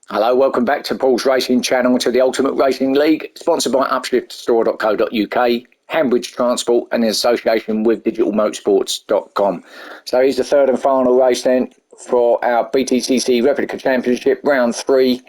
Hello, welcome back to Paul's Racing Channel, to the Ultimate Racing League, sponsored by upshiftstore.co.uk, Hambridge Transport, and in association with digitalmotorsports.com. So here's the third and final race then for our BTCC Replica Championship, round 3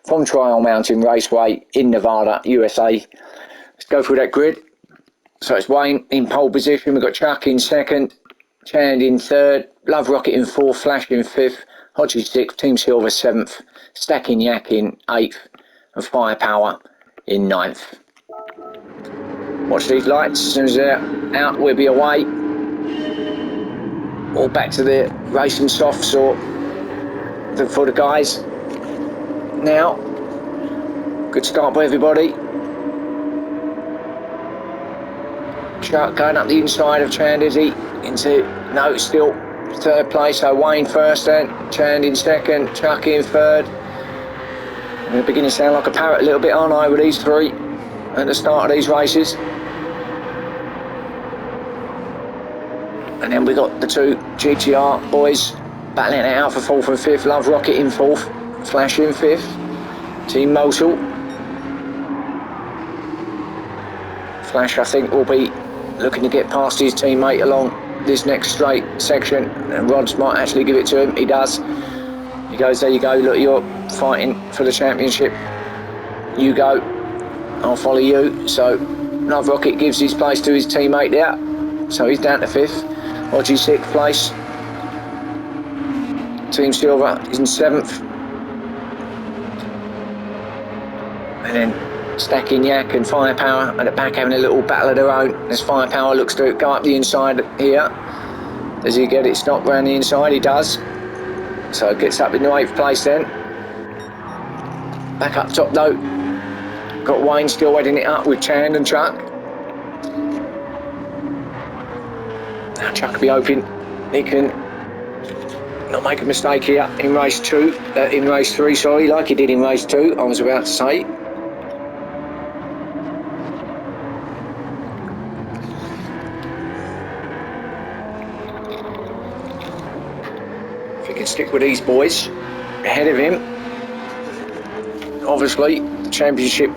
from Trial Mountain Raceway in Nevada, USA. Let's go through that grid. So it's Wayne in pole position, we've got Chuck in second, Chand in third, Love Rocket in fourth, Flash in fifth, Hodges sixth, Team Silver seventh, Stacking Yak in 8th and Firepower in 9th. Watch these lights, as soon as they're out we'll be away. All back to the racing softs or for the guys. Now, good start by everybody. Chuck going up the inside of Chand, is he? No, still third place, so Wayne first then, Chand in second, Chuck in third. I'm beginning to sound like a parrot a little bit, aren't I, with these three at the start of these races. And then we got the two GTR boys battling it out for fourth and fifth. Love Rocket in fourth, Flash in fifth. Team Motul. Flash, I think, will be looking to get past his teammate along this next straight section, and Rods might actually give it to him. He does. He goes, there you go, look, you're fighting for the championship. You go, I'll follow you. So Love Rocket gives his place to his teammate there. So he's down to fifth. Hodgie sixth place. Team Silver is in seventh. And then Stacking Yak and Firepower at the back having a little battle of their own. As Firepower looks to go up the inside here. Does he get it stopped around the inside? He does. So it gets up in the 8th place then. Back up top though. Got Wayne still wedding it up with Chand and Chuck. Now Chuck will be hoping he can not make a mistake here in race 3, sorry, like he did in race 2, I was about to say. If he can stick with these boys ahead of him, obviously the championship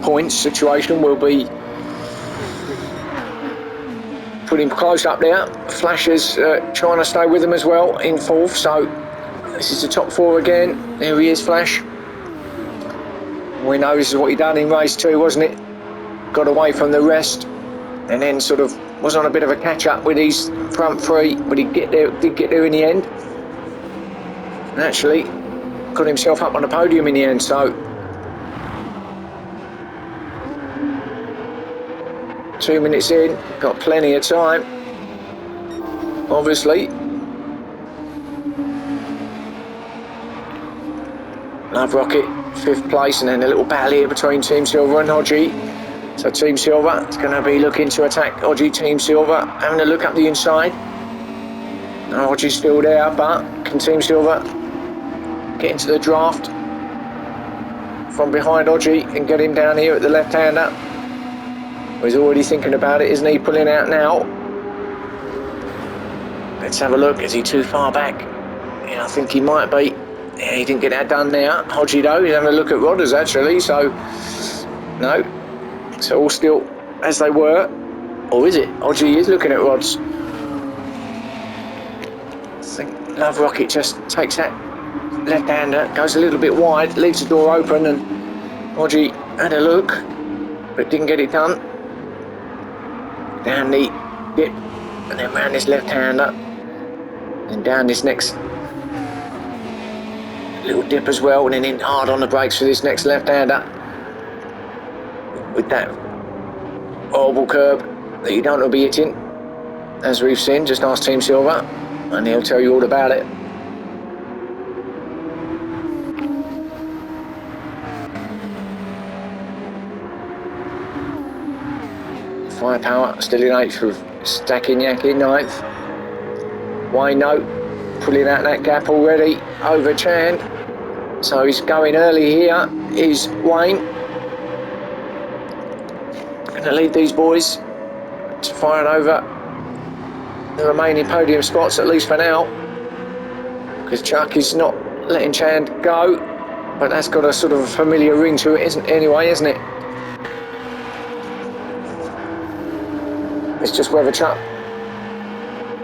points situation will be put him close up there. Flash is trying to stay with him as well in fourth, so this is the top 4 again. There he is, Flash. We know this is what he done in race 2, wasn't it? Got away from the rest and then sort of was on a bit of a catch up with his front 3, but did get there in the end. And actually got himself up on the podium in the end, so 2 minutes in, got plenty of time, obviously. Love Rocket, 5th place, and then a little battle here between Team Silver and Hodgie. So Team Silver is going to be looking to attack Hodgie. Team Silver having a look up the inside. No, Hodgie's still there, but can Team Silver get into the draft from behind Hodgie and get him down here at the left-hander? He's already thinking about it, isn't he? Pulling out now. Let's have a look. Is he too far back? Yeah, I think he might be. Yeah, he didn't get that done there. Hodgie though, he's having a look at Rodders actually, so no. So all still as they were. Or is it? Hodgie is looking at Rods. I think Love Rocket just takes that left-hander, goes a little bit wide, leaves the door open, and Hodgie had a look, but didn't get it done. Down the dip, and then round this left-hander, and down this next little dip as well, and then in hard on the brakes for this next left-hander with that horrible curb that you don't want to be hitting, as we've seen. Just ask Team Silver and he'll tell you all about it. Firepower still in 8th with Stacking Yak in 9th. Wayne pulling out that gap already over Chand. So he's going early here, is Wayne. Going to lead these boys to firing over the remaining podium spots, at least for now, because Chuck is not letting Chand go. but that's got a sort of familiar ring to it, isn't it? It's just whether Chuck,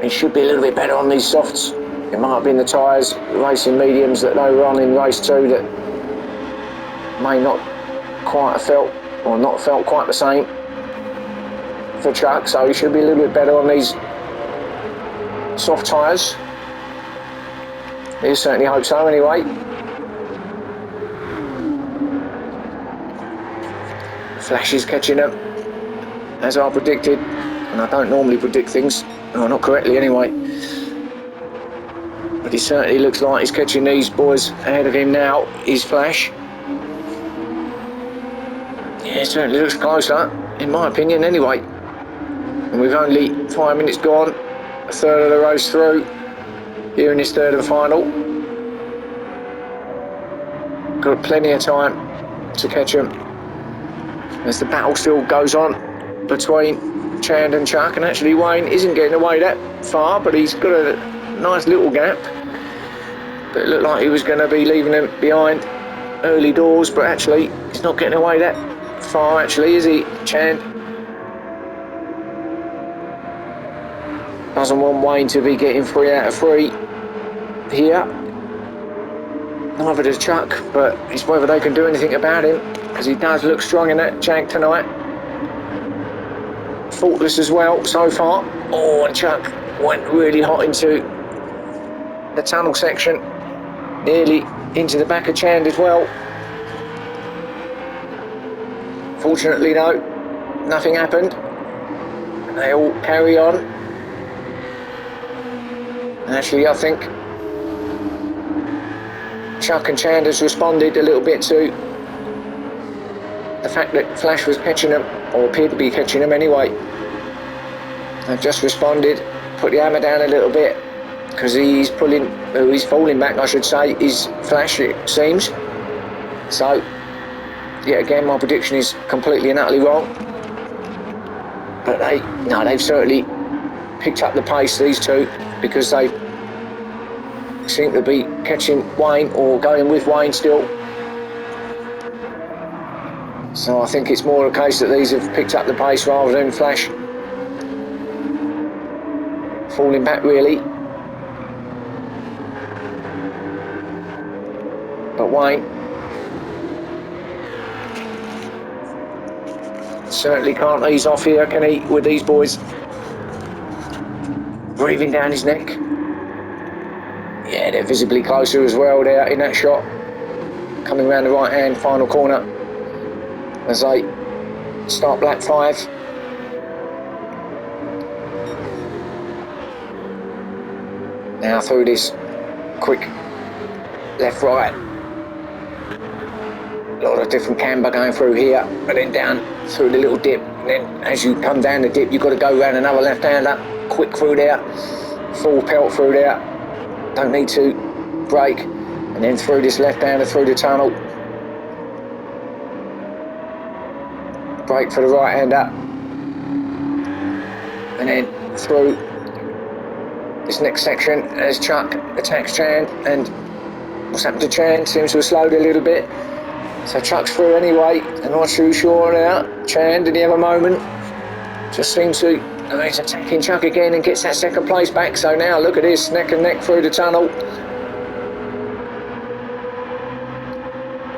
he should be a little bit better on these softs. It might have been the tyres, racing mediums that they were on in race 2 that may not quite have felt, or not felt quite the same for Chuck, so he should be a little bit better on these soft tyres. He certainly hope so anyway. Flash is catching them, as I predicted, and I don't normally predict things, well, not correctly anyway. But he certainly looks like he's catching these boys ahead of him now, is Flash. Yeah, it certainly looks closer, in my opinion anyway. And we've only 5 minutes gone, a third of the race through, here in this third and final. Got plenty of time to catch them, as the battle still goes on between Chand and Chuck, and actually Wayne isn't getting away that far, but he's got a nice little gap. But it looked like he was going to be leaving them behind early doors, but actually he's not getting away that far actually, is he, Chand? Doesn't want Wayne to be getting 3 out of 3 here. Neither does Chuck, but it's whether they can do anything about him, because he does look strong in that Jag tonight. Faultless as well so far. Oh, and Chuck went really hot into the tunnel section, nearly into the back of Chand as well. Fortunately though, nothing happened. They all carry on. And actually I think Chuck and Chand has responded a little bit to the fact that Flash was catching them, or appeared to be catching them anyway. They've just responded, put the hammer down a little bit, because he's falling back, I should say, is Flash, it seems. So, yet again, my prediction is completely and utterly wrong. But they've certainly picked up the pace, these two, because they seem to be catching Wayne, or going with Wayne still. So I think it's more a case that these have picked up the pace rather than Flash falling back really. But Wayne certainly can't ease off here, can he, with these boys breathing down his neck. Yeah, they're visibly closer as well there in that shot, coming around the right hand final corner as they start lap 5. Now through this quick left right, a lot of different camber going through here, and then down through the little dip, and then as you come down the dip you've got to go around another left hander, quick through there, full pelt through there, don't need to brake, and then through this left hander through the tunnel, brake for the right hander, and then through this next section as Chuck attacks Chand. And what's happened to Chand? Seems to have slowed a little bit, so Chuck's through anyway. I'm not too sure now. Chand in the other moment just seems to, he's attacking Chuck again and gets that second place back. So now look at this, neck and neck through the tunnel.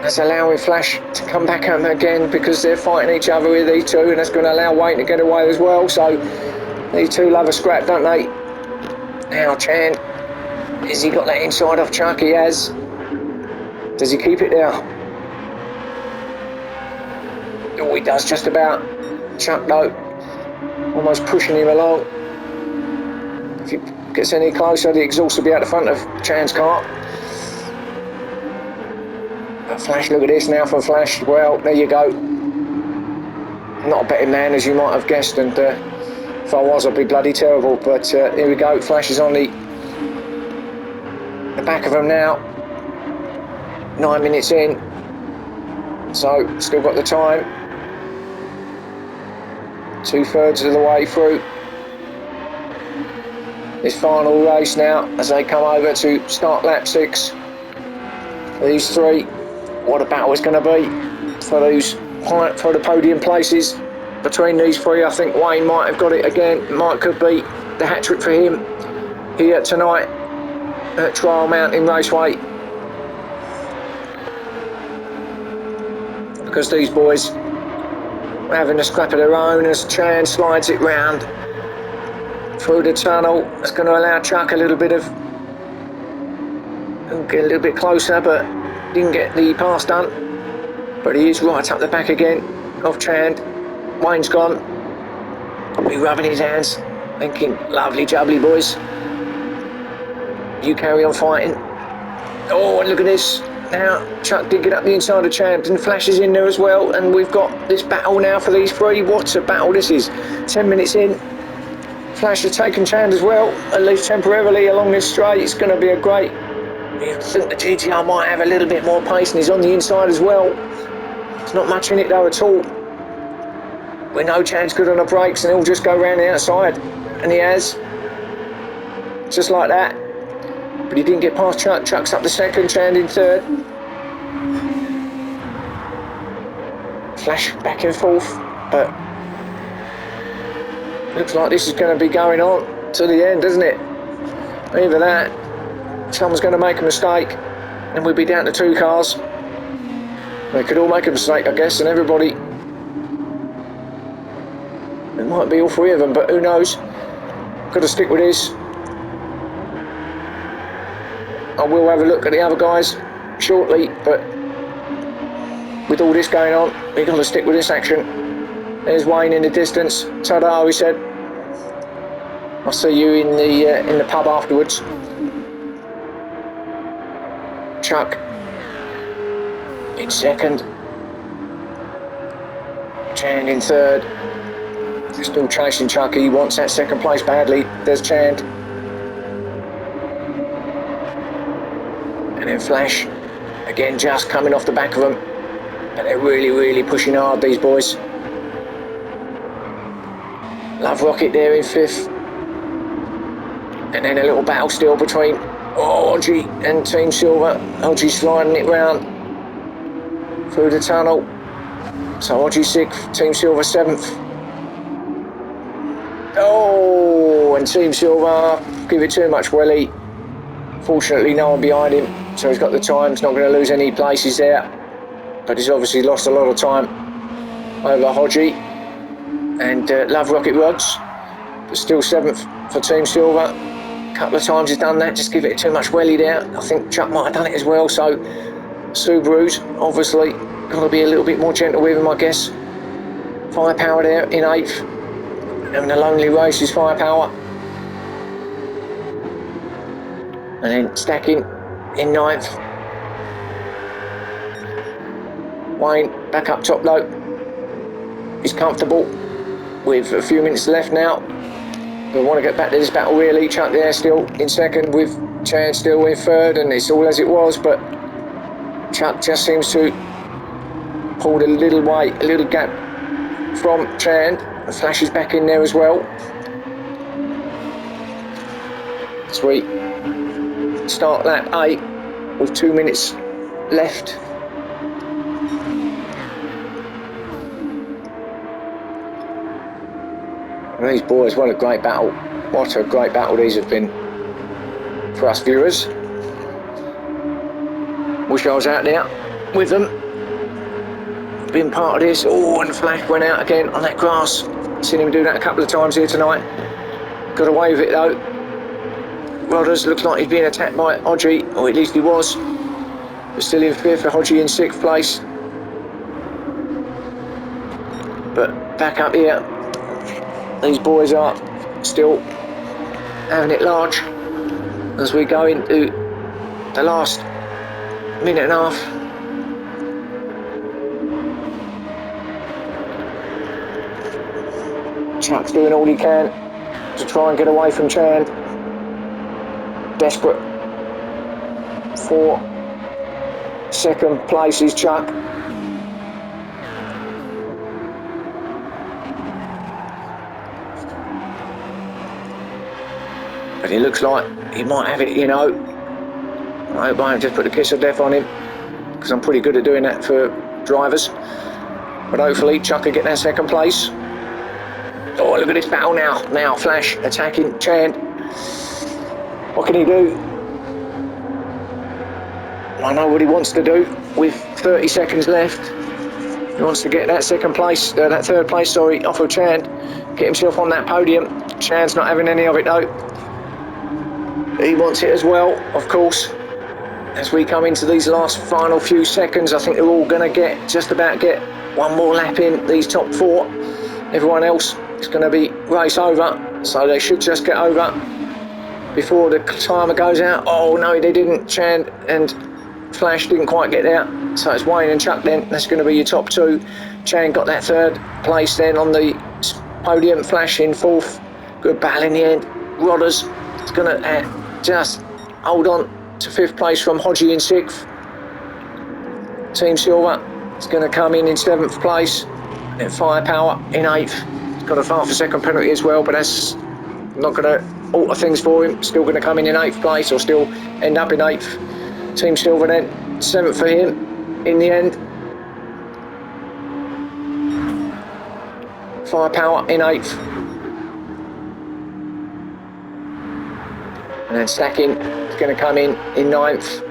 That's allowing Flash to come back at him again, because they're fighting each other with these two, and that's going to allow Wayne to get away as well. So these two love a scrap, don't they? Now Chand, has he got that inside off Chuck? He has. Does he keep it there? Oh, he does just about. Chuck though, almost pushing him along. If he gets any closer, the exhaust will be out the front of Chand's car. But Flash, look at this now from Flash. Well, there you go. Not a betting man, as you might have guessed, and if I was, I'd be bloody terrible. But here we go. Flash is on the back of him now. 9 minutes in, so still got the time. 2/3 of the way through this final race now, as they come over to start lap 6. These three what a battle it's going to be for the podium places between these three. I think Wayne might have got it again. Could be the hat trick for him here tonight at Trial Mountain Raceway, because these boys are having a scrap of their own as Chan slides it round through the tunnel. It's going to allow Chuck get a little bit closer, but didn't get the pass done. But he is right up the back again of Chand. Wayne's gone. He's rubbing his hands, thinking, lovely jubbly boys, you carry on fighting. Oh, and look at this. Now Chuck did get up the inside of Chand and flashes in there as well, and we've got this battle now for these three. What a battle this is. 10 minutes in, Flash has taken Chand as well, at least temporarily along this straight. It's going to be a great... I think the GTR might have a little bit more pace, and he's on the inside as well. There's not much in it though at all. We know Chand's good on the brakes, and he'll just go round the outside, and he has, just like that. But he didn't get past Chuck. Chuck's up the second, Chand in third. Flash back and forth, but looks like this is going to be going on to the end, doesn't it? Either that, someone's going to make a mistake, and we'll be down to two cars. They could all make a mistake, I guess, and everybody... It might be all three of them, but who knows? Got to stick with this. I will have a look at the other guys shortly, but with all this going on, we've got to stick with this action. There's Wayne in the distance. Ta-da, he said. I'll see you in the pub afterwards. Chuck in second. Chand in third. Still chasing Chuck. He wants that second place badly. There's Chand. And then Flash, again, just coming off the back of them. But they're really, really pushing hard, these boys. Love Rocket there in fifth. And then a little battle still between Odgie and Team Silver. Odgie sliding it round through the tunnel. So Odgie sixth, Team Silver seventh. Oh, and Team Silver give it too much welly. Fortunately, no one behind him, so he's got the time. He's not going to lose any places there, but he's obviously lost a lot of time over Hodgie and Love Rocket Rods, but still seventh for Team Silver. A couple of times he's done that, just give it too much welly there. I think Chuck might have done it as well, so Subaru's obviously got to be a little bit more gentle with him, I guess. Firepower there in eighth. Having a lonely race is Firepower. And then Stacking in ninth. Wayne back up top though. He's comfortable with a few minutes left now. We want to get back to this battle really. Chuck there still in second with Chan still in third, and it's all as it was, but Chuck just seems to pulled a little gap from Chan. The Flash is back in there as well. Sweet. Start lap 8 with 2 minutes left. And these boys, what a great battle. What a great battle these have been for us viewers. Wish I was out there with them, being part of this. Oh, and Flash went out again on that grass. Seen him do that a couple of times here tonight. Got away with it though. Rodders looks like he's being attacked by Hodgie, or at least he was. We're still in fifth for Hodgie in sixth place. But back up here, these boys are still having it large as we go into the last minute and a half. Chuck's doing all he can to try and get away from Chan. Desperate for second place is Chuck. But it looks like he might have it, you know. I hope I haven't just put a kiss of death on him. because I'm pretty good at doing that for drivers. But hopefully Chuck will get that second place. Oh, look at this battle now. Now Flash attacking Chan. What can he do? I know what he wants to do with 30 seconds left. He wants to get that second place, that third place, sorry, off of Chan. Get himself on that podium. Chan's not having any of it though. He wants it as well, of course. As we come into these last final few seconds, I think they're all going to just about get one more lap in, these top four. Everyone else is going to be race over, so they should just get over before the timer goes out. Oh no, they didn't. Chan and Flash didn't quite get there, so it's Wayne and Chuck then. That's going to be your top two. Chan got that third place then on the podium. Flash in fourth. Good battle in the end. Rodders is going to just hold on to fifth place from Hodgie in sixth. Team Silver is going to come in seventh place. And then Firepower in eighth. He's got a half a second penalty as well, but that's not going to alter things for him. Still going to come in eighth place, or still end up in eighth. Team Silver then, seventh for him in the end. Firepower in eighth. And then Stacking is going to come in ninth.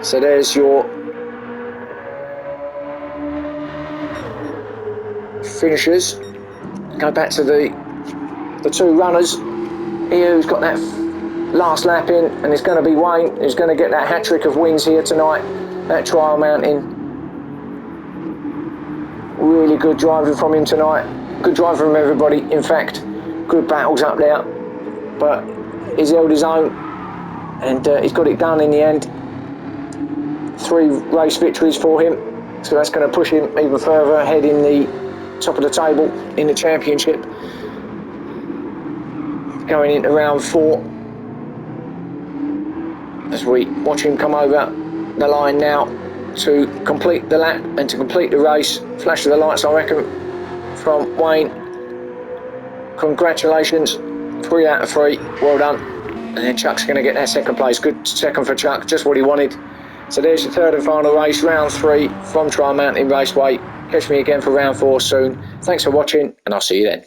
So there's your finishers. Go back to the two runners here who's got that last lap in, and it's going to be Wayne who's going to get that hat-trick of wins here tonight at Trial Mountain. Really good driving from him tonight. Good driving from everybody, in fact. Good battles up there, but he's held his own, and he's got it done in the end. 3 race victories for him, so that's going to push him even further ahead in the top of the table in the championship. Going into round 4, as we watch him come over the line now to complete the lap and to complete the race. Flash of the lights, I reckon, from Wayne. Congratulations, 3 out of 3, well done. And then Chuck's going to get that second place. Good second for Chuck, just what he wanted. So there's the third and final race, round 3 from Trial Mountain Raceway. Catch me again for round 4 soon. Thanks for watching, and I'll see you then.